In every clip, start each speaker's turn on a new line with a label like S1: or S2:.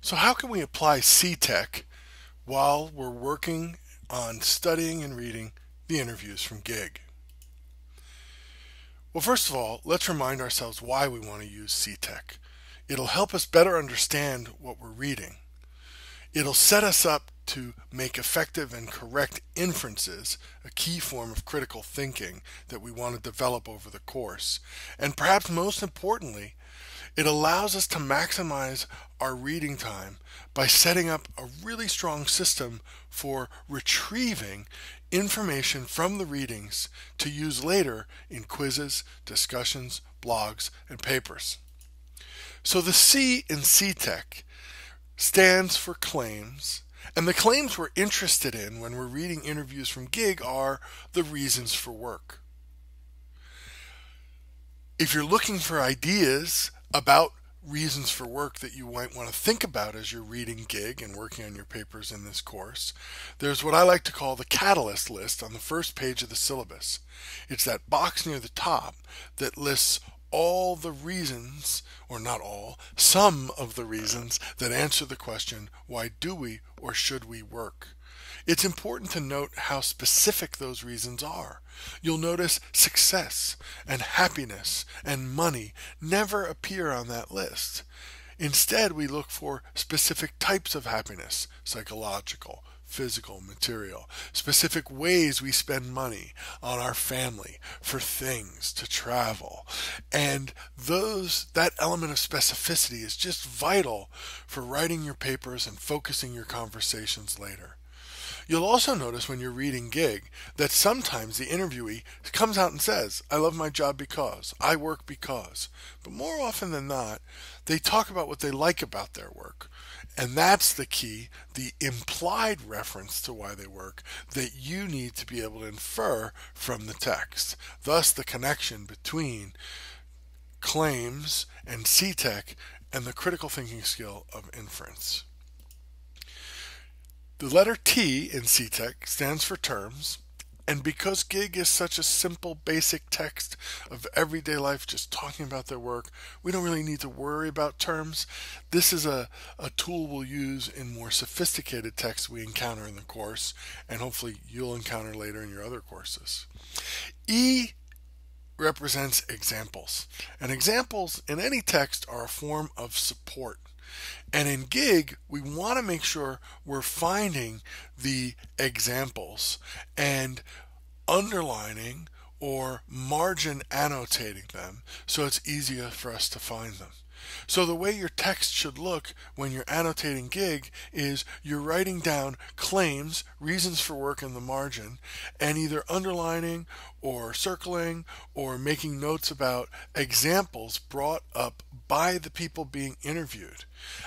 S1: So how can we apply CTEQ while we're working on studying and reading the interviews from GiG? Well, first of all, let's remind ourselves why we want to use CTEQ. It'll help us better understand what we're reading. It'll set us up to make effective and correct inferences, a key form of critical thinking that we want to develop over the course. And perhaps most importantly, it allows us to maximize our reading time by setting up a really strong system for retrieving information from the readings to use later in quizzes, discussions, blogs, and papers. So the C in CTEQ stands for claims, and the claims we're interested in when we're reading interviews from GiG are the reasons for work. If you're looking for ideas about reasons for work that you might want to think about as you're reading GiG and working on your papers in this course, there's what I like to call the catalyst list on the first page of the syllabus. It's that box near the top that lists all the reasons, or not all, some of the reasons that answer the question, why do we or should we work? It's important to note how specific those reasons are. You'll notice success and happiness and money never appear on that list. Instead, we look for specific types of happiness, psychological, physical, material, specific ways we spend money on our family, for things, to travel. And that element of specificity is just vital for writing your papers and focusing your conversations later. You'll also notice when you're reading GiG that sometimes the interviewee comes out and says, I love my job because, I work because. But more often than not, they talk about what they like about their work. And that's the key, the implied reference to why they work that you need to be able to infer from the text. Thus the connection between claims and CTEQ and the critical thinking skill of inference. The letter T in CTEQ stands for terms, and because GiG is such a simple, basic text of everyday life, just talking about their work, we don't really need to worry about terms. This is a tool we'll use in more sophisticated texts we encounter in the course, and hopefully you'll encounter later in your other courses. E represents examples, and examples in any text are a form of support. And in GiG, we want to make sure we're finding the examples and underlining or margin annotating them so it's easier for us to find them. So the way your text should look when you're annotating GiG is you're writing down claims, reasons for work in the margin, and either underlining or circling or making notes about examples brought up by the people being interviewed.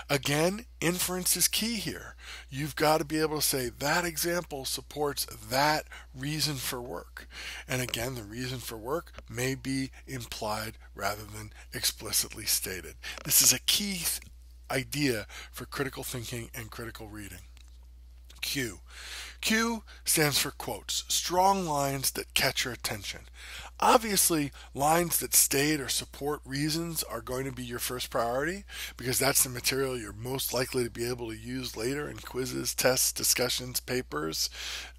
S1: Again, inference is key here. You've got to be able to say that example supports that reason for work. And again, the reason for work may be implied rather than explicitly stated. This is a key idea for critical thinking and critical reading. Q. Q stands for quotes, strong lines that catch your attention. Obviously, lines that state or support reasons are going to be your first priority because that's the material you're most likely to be able to use later in quizzes, tests, discussions, papers,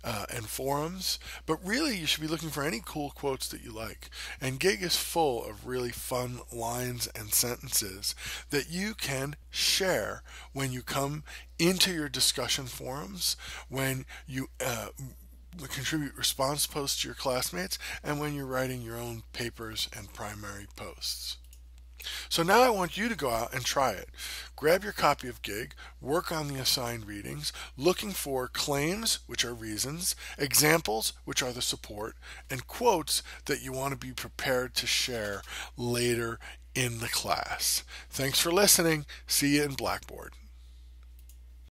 S1: and forums. But really, you should be looking for any cool quotes that you like. And GiG is full of really fun lines and sentences that you can share when you come into your discussion forums, when you contribute response posts to your classmates, and when you're writing your own papers and primary posts. So now I want you to go out and try it. Grab your copy of GiG, work on the assigned readings, looking for claims, which are reasons, examples, which are the support, and quotes that you want to be prepared to share later in the class. Thanks for listening. See you in Blackboard.